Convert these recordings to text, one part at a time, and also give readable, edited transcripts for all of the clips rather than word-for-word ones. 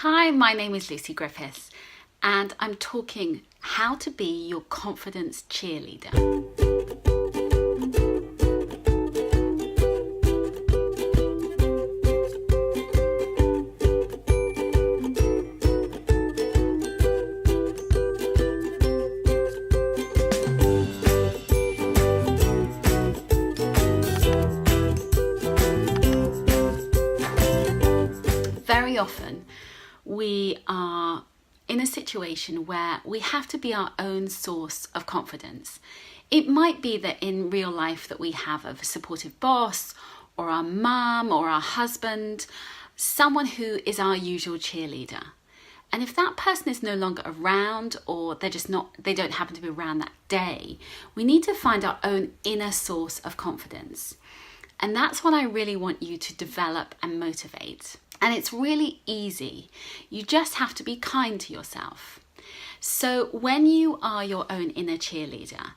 Hi, my name is Lucy Griffiths and I'm talking how to be your confidence cheerleader. Very often we are in a situation where we have to be our own source of confidence. It might be that in real life that we have a supportive boss or our mum or our husband, someone who is our usual cheerleader. And if that person is no longer around or they don't happen to be around that day, we need to find our own inner source of confidence. And that's what I really want you to develop and motivate. And it's really easy. You just have to be kind to yourself. So when you are your own inner cheerleader,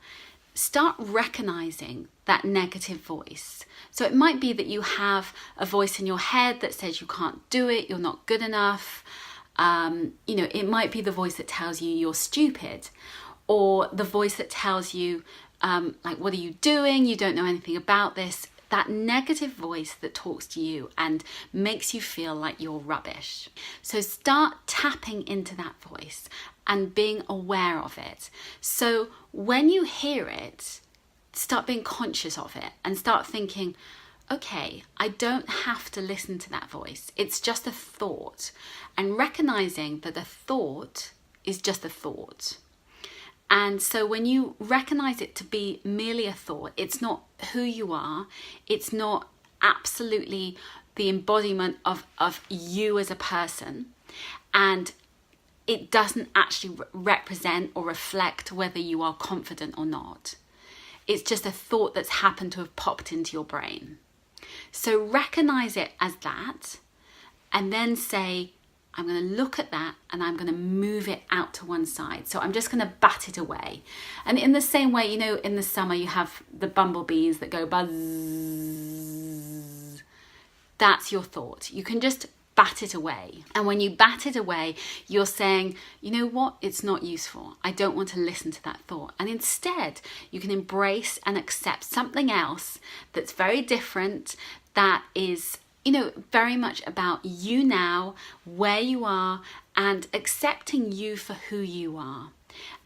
start recognizing that negative voice. So it might be that you have a voice in your head that says you can't do it, you're not good enough. It might be the voice that tells you you're stupid, or the voice that tells you, what are you doing? You don't know anything about this. That negative voice that talks to you and makes you feel like you're rubbish. So start tapping into that voice and being aware of it. So when you hear it, start being conscious of it and start thinking, okay, I don't have to listen to that voice. It's just a thought. And recognizing that a thought is just a thought. And so when you recognize it to be merely a thought, it's not who you are, it's not absolutely the embodiment of you as a person, and it doesn't actually represent or reflect whether you are confident or not. It's just a thought that's happened to have popped into your brain. So recognize it as that, and then say, I'm going to look at that and I'm going to move it out to one side. So I'm just going to bat it away. And in the same way, in the summer you have the bumblebees that go buzz. That's your thought. You can just bat it away. And when you bat it away, you're saying, you know what? It's not useful. I don't want to listen to that thought. And instead, you can embrace and accept something else that's very different, that is very much about you now, where you are, and accepting you for who you are.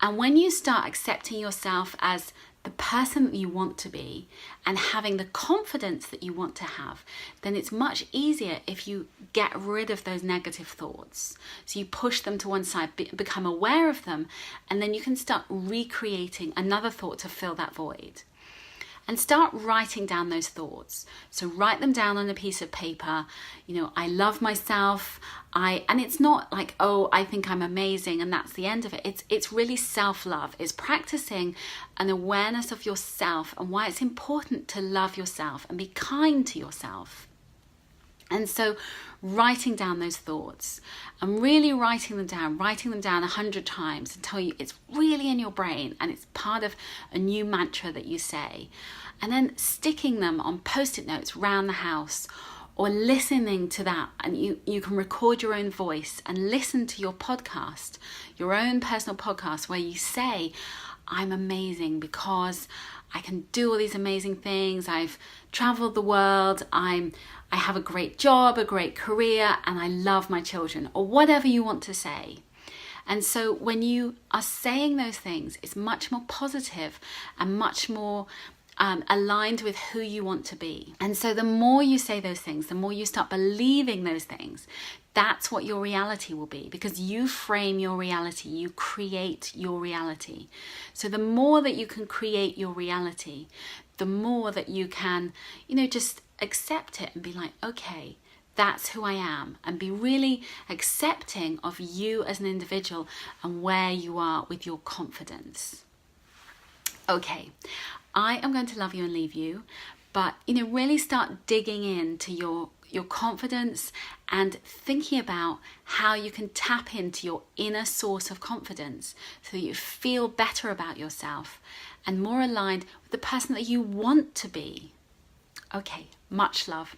And when you start accepting yourself as the person that you want to be and having the confidence that you want to have, then it's much easier if you get rid of those negative thoughts. So you push them to one side, become aware of them, and then you can start recreating another thought to fill that void. And start writing down those thoughts. So write them down on a piece of paper. I love myself. And it's not like, oh, I think I'm amazing and that's the end of it. It's really self-love. It's practicing an awareness of yourself and why it's important to love yourself and be kind to yourself. And so writing down those thoughts and really writing them down 100 times until it's really in your brain and it's part of a new mantra that you say. And then sticking them on post-it notes around the house, or listening to that, and you can record your own voice and listen to your podcast, your own personal podcast, where you say, I'm amazing because I can do all these amazing things. I've traveled the world. I have a great job, a great career, and I love my children, or whatever you want to say. And so when you are saying those things, it's much more positive and much more aligned with who you want to be. And so the more you say those things, the more you start believing those things, that's what your reality will be, because you frame your reality, you create your reality. So the more that you can create your reality, the more that you can, just accept it and be like, okay, that's who I am, and be really accepting of you as an individual and where you are with your confidence. Okay, I am going to love you and leave you, but really start digging into your confidence and thinking about how you can tap into your inner source of confidence so that you feel better about yourself and more aligned with the person that you want to be. Okay, much love.